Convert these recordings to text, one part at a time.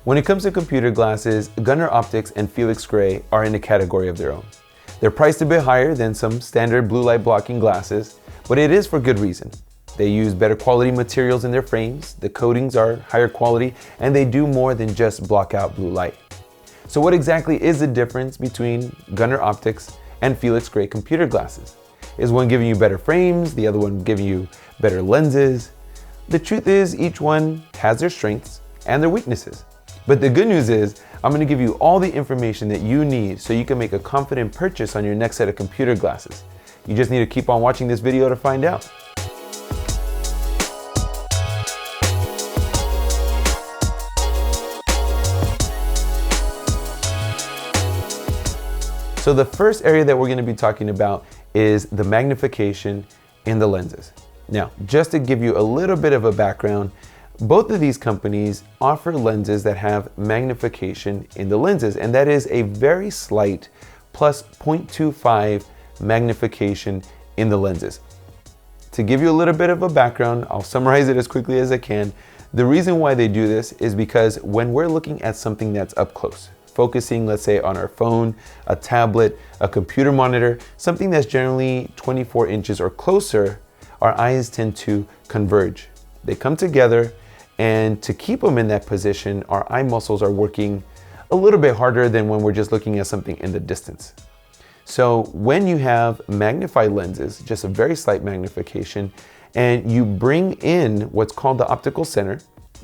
When it comes to computer glasses, Gunnar Optiks and Felix Gray are in a category of their own. They're priced a bit higher than some standard blue light blocking glasses, but it is for good reason. They use better quality materials in their frames, the coatings are higher quality, and they do more than just block out blue light. So what exactly is the difference between Gunnar Optiks and Felix Gray computer glasses? Is one giving you better frames, the other one giving you better lenses? The truth is, each one has their strengths and their weaknesses. But the good news is, I'm going to give you all the information that you need so you can make a confident purchase on your next set of computer glasses. You just need to keep on watching this video to find out. So the first area that we're going to be talking about is the magnification in the lenses. Now, just to give you a little bit of a background, both of these companies offer lenses that have magnification in the lenses, and that is a very slight plus 0.25 magnification in the lenses. To give you a little bit of a background, I'll summarize it as quickly as I can. The reason why they do this is because when we're looking at something that's up close, focusing, let's say, on our phone, a tablet, a computer monitor, something that's generally 24 inches or closer, our eyes tend to converge. They come together, and to keep them in that position, our eye muscles are working a little bit harder than when we're just looking at something in the distance. So when you have magnified lenses, just a very slight magnification, and you bring in what's called the optical center,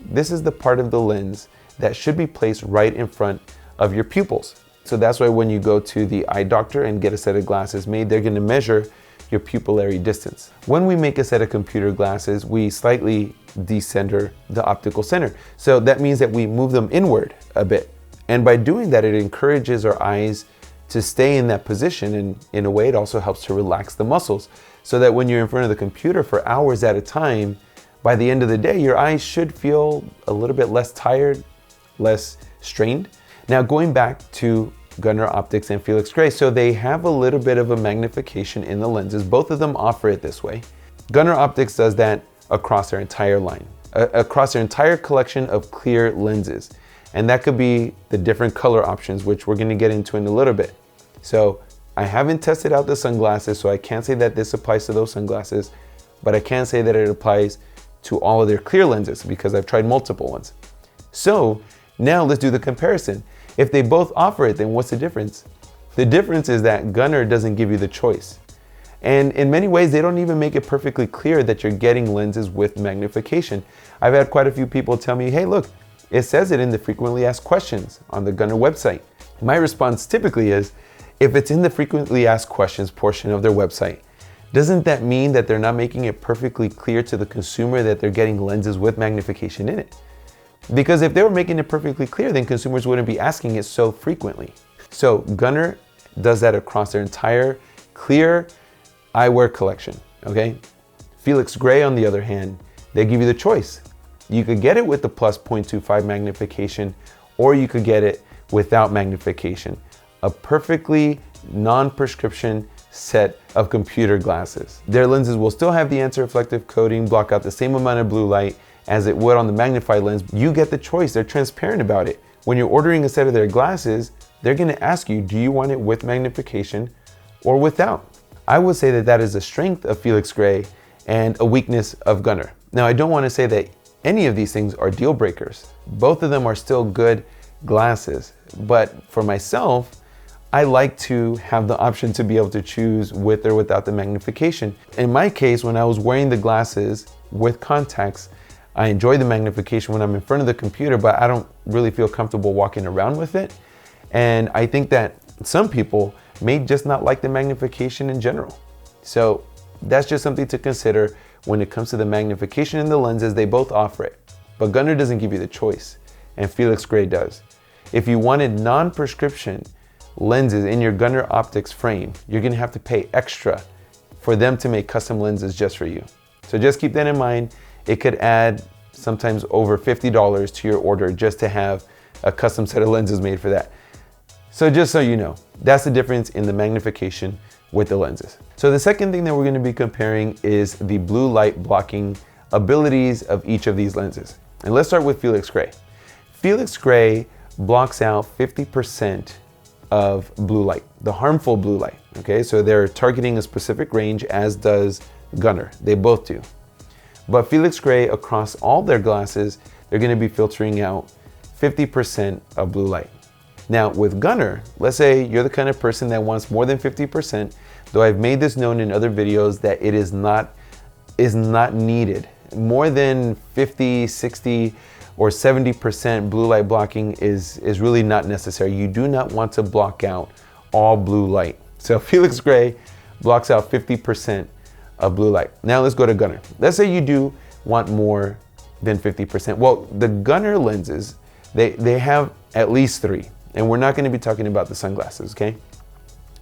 this is the part of the lens that should be placed right in front of your pupils. So that's why when you go to the eye doctor and get a set of glasses made, they're going to measure your pupillary distance. When we make a set of computer glasses, we slightly decenter the optical center. So that means that we move them inward a bit. And by doing that, it encourages our eyes to stay in that position. And in a way, it also helps to relax the muscles so that when you're in front of the computer for hours at a time, by the end of the day, your eyes should feel a little bit less tired, less strained. Now, going back to Gunnar Optiks and Felix Gray, so they have a little bit of a magnification in the lenses. Both of them offer it this way. Gunnar Optiks does that across their entire line, across their entire collection of clear lenses. And that could be the different color options, which we're going to get into in a little bit. So I haven't tested out the sunglasses, so I can't say that this applies to those sunglasses, but I can say that it applies to all of their clear lenses because I've tried multiple ones. So now let's do the comparison. If they both offer it, then what's the difference? The difference is that Gunnar doesn't give you the choice. And in many ways, they don't even make it perfectly clear that you're getting lenses with magnification. I've had quite a few people tell me, hey, look, it says it in the frequently asked questions on the Gunnar website. My response typically is, if it's in the frequently asked questions portion of their website, doesn't that mean that they're not making it perfectly clear to the consumer that they're getting lenses with magnification in it? Because if they were making it perfectly clear, then consumers wouldn't be asking it so frequently. So Gunnar does that across their entire clear eyewear collection, okay? Felix Gray, on the other hand, they give you the choice. You could get it with the plus 0.25 magnification, or you could get it without magnification. A perfectly non-prescription set of computer glasses. Their lenses will still have the anti-reflective coating, block out the same amount of blue light as it would on the magnified lens. You get the choice. They're transparent about it. When you're ordering a set of their glasses, they're going to ask you, do you want it with magnification or without? I would say that that is a strength of Felix Gray and a weakness of Gunnar. Now, I don't want to say that any of these things are deal breakers. Both of them are still good glasses. But for myself, I like to have the option to be able to choose with or without the magnification. In my case, when I was wearing the glasses with contacts, I enjoy the magnification when I'm in front of the computer, but I don't really feel comfortable walking around with it. And I think that some people may just not like the magnification in general. So that's just something to consider when it comes to the magnification in the lenses. They both offer it, but Gunnar doesn't give you the choice, and Felix Gray does. If you wanted non-prescription lenses in your Gunnar Optiks frame, you're gonna have to pay extra for them to make custom lenses just for you. So just keep that in mind. It could add sometimes over $50 to your order just to have a custom set of lenses made for that. So just so you know, that's the difference in the magnification with the lenses. So the second thing that we're going to be comparing is the blue light blocking abilities of each of these lenses. And let's start with Felix Gray. Felix Gray blocks out 50% of blue light, the harmful blue light, okay? So they're targeting a specific range, as does Gunnar. They both do. But Felix Gray, across all their glasses, they're gonna be filtering out 50% of blue light. Now with Gunnar, let's say you're the kind of person that wants more than 50%, though I've made this known in other videos that it is not needed. More than 50, 60, or 70% blue light blocking is really not necessary. You do not want to block out all blue light. So Felix Gray blocks out 50% of blue light. Now let's go to Gunnar. Let's say you do want more than 50%. Well, the Gunnar lenses, they have at least three, and we're not gonna be talking about the sunglasses, okay?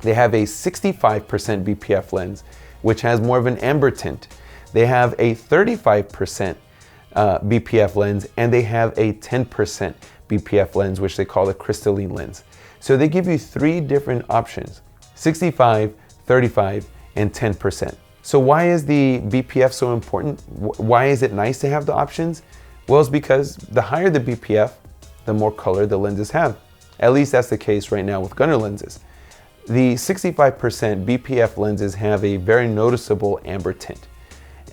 They have a 65% BPF lens, which has more of an amber tint. They have a 35% BPF lens, and they have a 10% BPF lens, which they call a crystalline lens. So they give you three different options: 65, 35, and 10%. So why is the BPF so important? Why is it nice to have the options? Well, it's because the higher the BPF, the more color the lenses have. At least that's the case right now with Gunnar lenses. The 65% BPF lenses have a very noticeable amber tint.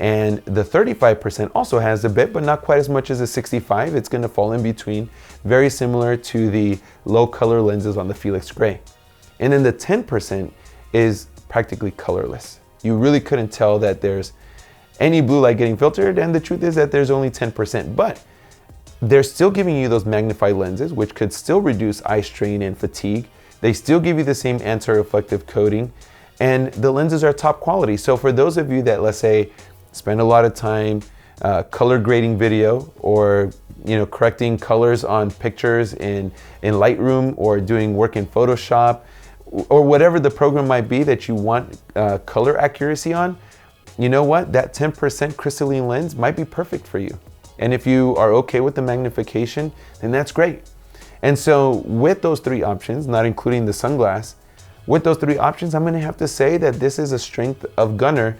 And the 35% also has a bit, but not quite as much as the 65. It's gonna fall in between, very similar to the low color lenses on the Felix Gray. And then the 10% is practically colorless. You really couldn't tell that there's any blue light getting filtered, and the truth is that there's only 10%, but they're still giving you those magnified lenses, which could still reduce eye strain and fatigue. They still give you the same anti-reflective coating, and the lenses are top quality. So for those of you that, let's say, spend a lot of time color grading video, or correcting colors on pictures in Lightroom, or doing work in Photoshop, or whatever the program might be that you want color accuracy on, you know what? That 10% crystalline lens might be perfect for you. And if you are okay with the magnification, then that's great. And so with those three options, not including the sunglass, with those three options, I'm gonna have to say that this is a strength of Gunnar.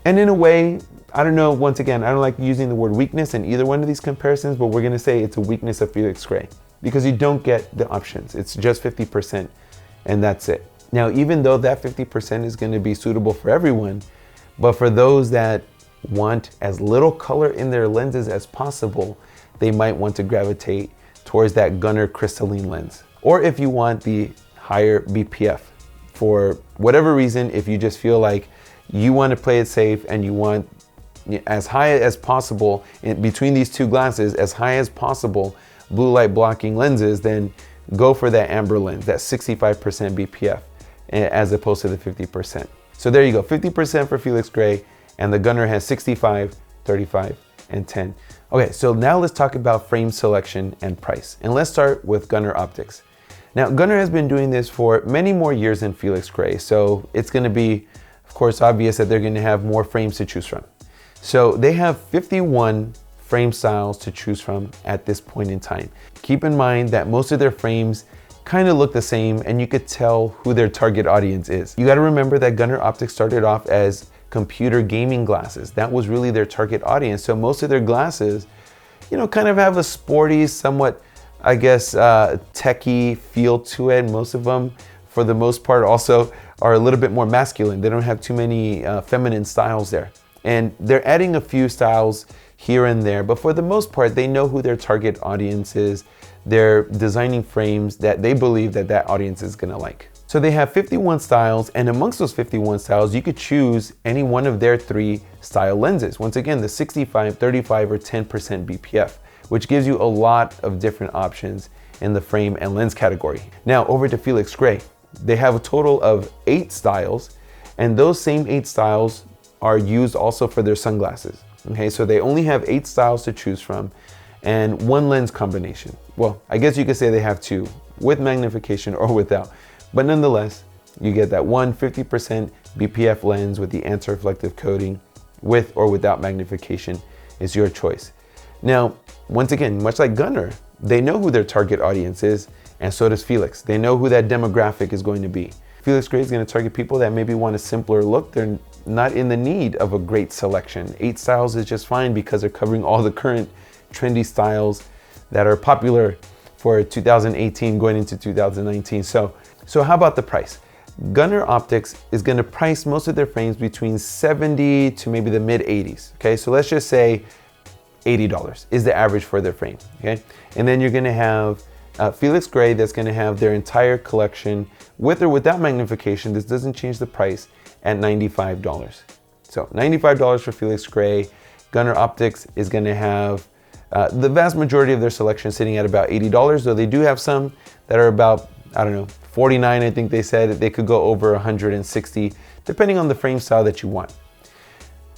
And in a way, I don't know, once again, I don't like using the word weakness in either one of these comparisons, but we're gonna say it's a weakness of Felix Gray, because you don't get the options. It's just 50%, and that's it. Now, even though that 50% is gonna be suitable for everyone, but for those that want as little color in their lenses as possible, they might want to gravitate towards that Gunnar crystalline lens. Or if you want the higher BPF, for whatever reason, if you just feel like you want to play it safe and you want as high as possible in between these two glasses, as high as possible blue light blocking lenses, then go for that amber lens, that 65% BPF, as opposed to the 50%. So there you go, 50% for Felix Gray, and the Gunnar has 65, 35, and 10. Okay, so now let's talk about frame selection and price. And let's start with Gunnar Optiks. Now, Gunnar has been doing this for many more years than Felix Gray, so it's gonna be, of course, obvious that they're gonna have more frames to choose from. So they have 51 frame styles to choose from at this point in time. Keep in mind that most of their frames kind of look the same, and you could tell who their target audience is. You gotta remember that Gunnar Optiks started off as computer gaming glasses. That was really their target audience. So most of their glasses, kind of have a sporty, somewhat, I guess, techie feel to it. Most of them, for the most part, also are a little bit more masculine. They don't have too many feminine styles there. And they're adding a few styles here and there, but for the most part, they know who their target audience is. They're designing frames that they believe that audience is gonna like. So they have 51 styles, and amongst those 51 styles, you could choose any one of their three style lenses. Once again, the 65, 35, or 10% BPF, which gives you a lot of different options in the frame and lens category. Now over to Felix Gray. They have a total of 8 styles, and those same 8 styles are used also for their sunglasses. Okay, so they only have 8 styles to choose from and 1 lens combination. Well, I guess you could say they have 2, with magnification or without. But nonetheless, you get that 50% BPF lens with the anti-reflective coating, with or without magnification is your choice. Now, once again, much like Gunnar, they know who their target audience is, and so does Felix. They know who that demographic is going to be. Felix Gray is going to target people that maybe want a simpler look. They're not in the need of a great selection. 8 styles is just fine because they're covering all the current trendy styles that are popular for 2018 going into 2019. So how about the price? Gunnar Optiks is going to price most of their frames between 70 to maybe the mid 80s. Okay, so let's just say $80 is the average for their frame. Okay, and then you're going to have Felix Gray that's going to have their entire collection with or without magnification. This doesn't change the price at $95. So $95 for Felix Gray. Gunnar Optiks is going to have the vast majority of their selection sitting at about $80, though they do have some that are about, I don't know, 49, I think they said. They could go over 160, depending on the frame style that you want.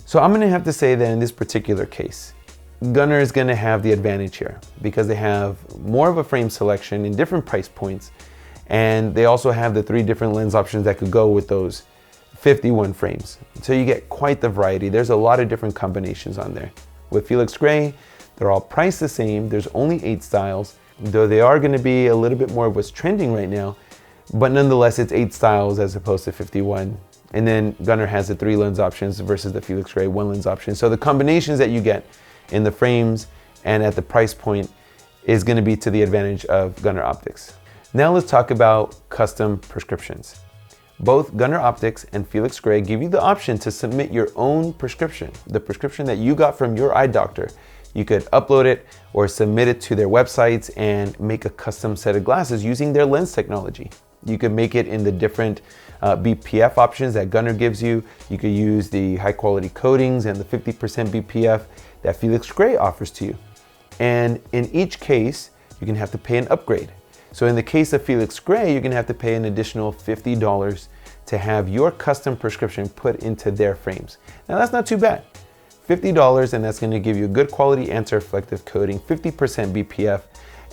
So I'm going to have to say that in this particular case, Gunnar is going to have the advantage here because they have more of a frame selection in different price points, and they also have the 3 different lens options that could go with those 51 frames. So you get quite the variety. There's a lot of different combinations on there. With Felix Gray, they're all priced the same. There's only 8 styles, though they are going to be a little bit more of what's trending right now. But nonetheless, it's 8 styles as opposed to 51. And then Gunnar has the 3 lens options versus the Felix Gray 1 lens option. So the combinations that you get in the frames and at the price point is going to be to the advantage of Gunnar Optiks. Now let's talk about custom prescriptions. Both Gunnar Optiks and Felix Gray give you the option to submit your own prescription, the prescription that you got from your eye doctor. You could upload it or submit it to their websites and make a custom set of glasses using their lens technology. You could make it in the different BPF options that Gunnar gives you. You could use the high quality coatings and the 50% BPF that Felix Gray offers to you. And in each case, you're gonna have to pay an upgrade. So in the case of Felix Gray, you're gonna have to pay an additional $50 to have your custom prescription put into their frames. Now that's not too bad. $50, and that's gonna give you a good quality anti-reflective coating, 50% BPF,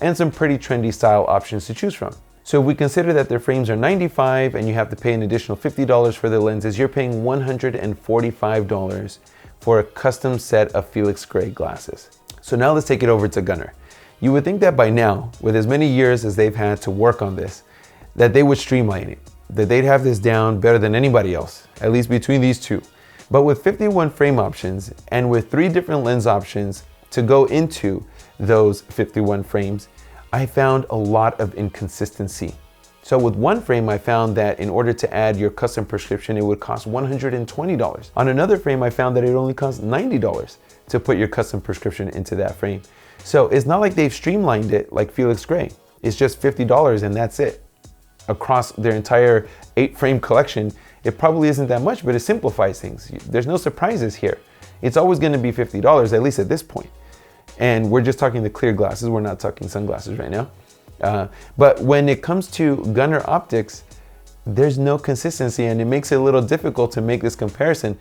and some pretty trendy style options to choose from. So if we consider that their frames are $95 and you have to pay an additional $50 for the lenses, you're paying $145 for a custom set of Felix Gray glasses. So now let's take it over to Gunnar. You would think that by now, with as many years as they've had to work on this, that they would streamline it, that they'd have this down better than anybody else, at least between these two. But with 51 frame options and with 3 different lens options to go into those 51 frames, I found a lot of inconsistency. So with one frame, I found that in order to add your custom prescription, it would cost $120. On another frame, I found that it only cost $90 to put your custom prescription into that frame. So it's not like they've streamlined it like Felix Gray. It's just $50 and that's it. Across their entire 8 frame collection, it probably isn't that much, but it simplifies things. There's no surprises here. It's always gonna be $50, at least at this point. And we're just talking the clear glasses. We're not talking sunglasses right now. But when it comes to Gunnar Optiks, there's no consistency and it makes it a little difficult to make this comparison.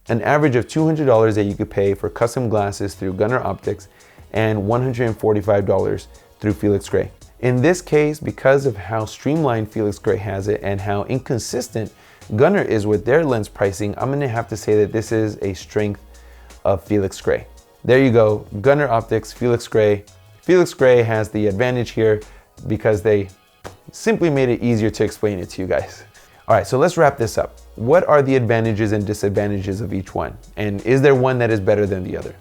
An average of $200 that you could pay for custom glasses through Gunnar Optiks and $145 through Felix Gray. In this case, because of how streamlined Felix Gray has it and how inconsistent Gunnar is with their lens pricing, I'm gonna have to say that this is a strength of Felix Gray. There you go, Gunnar Optiks, Felix Gray. Felix Gray has the advantage here because they simply made it easier to explain it to you guys. All right, so let's wrap this up. What are the advantages and disadvantages of each one? And is there one that is better than the other?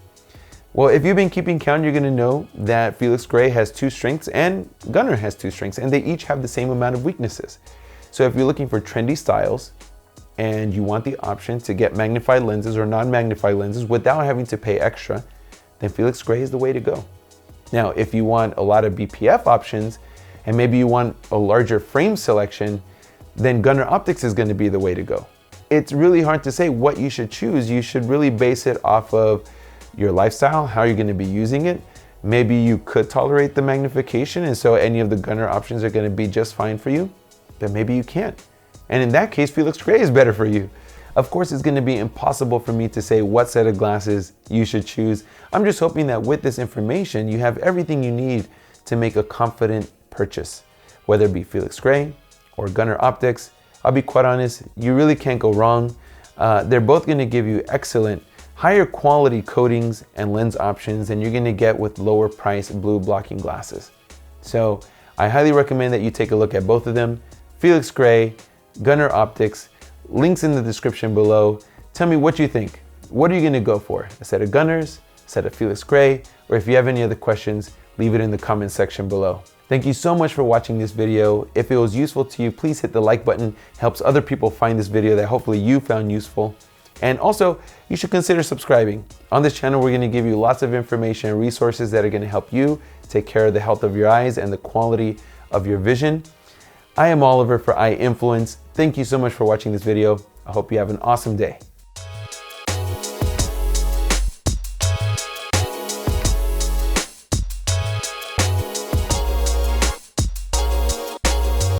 Well, if you've been keeping count, you're gonna know that Felix Gray has 2 strengths and Gunnar has 2 strengths, and they each have the same amount of weaknesses. So if you're looking for trendy styles and you want the option to get magnified lenses or non-magnified lenses without having to pay extra, then Felix Gray is the way to go. Now, if you want a lot of BPF options and maybe you want a larger frame selection, then Gunnar Optiks is going to be the way to go. It's really hard to say what you should choose. You should really base it off of your lifestyle, how you're going to be using it. Maybe you could tolerate the magnification, and so any of the Gunnar options are going to be just fine for you, but maybe you can't. And in that case, Felix Gray is better for you. Of course, it's going to be impossible for me to say what set of glasses you should choose. I'm just hoping that with this information, you have everything you need to make a confident purchase, whether it be Felix Gray or Gunnar Optiks. I'll be quite honest, you really can't go wrong. They're both gonna give you excellent higher quality coatings and lens options than you're gonna get with lower price blue blocking glasses. So I highly recommend that you take a look at both of them. Felix Gray, Gunnar Optiks, links in the description below. Tell me what you think. What are you gonna go for? A set of Gunnars, a set of Felix Gray, or if you have any other questions, leave it in the comment section below. Thank you so much for watching this video. If it was useful to you, please hit the like button. It helps other people find this video that hopefully you found useful. And also, you should consider subscribing. On this channel, we're gonna give you lots of information and resources that are gonna help you take care of the health of your eyes and the quality of your vision. I am Oliver for Eye Influence. Thank you so much for watching this video. I hope you have an awesome day.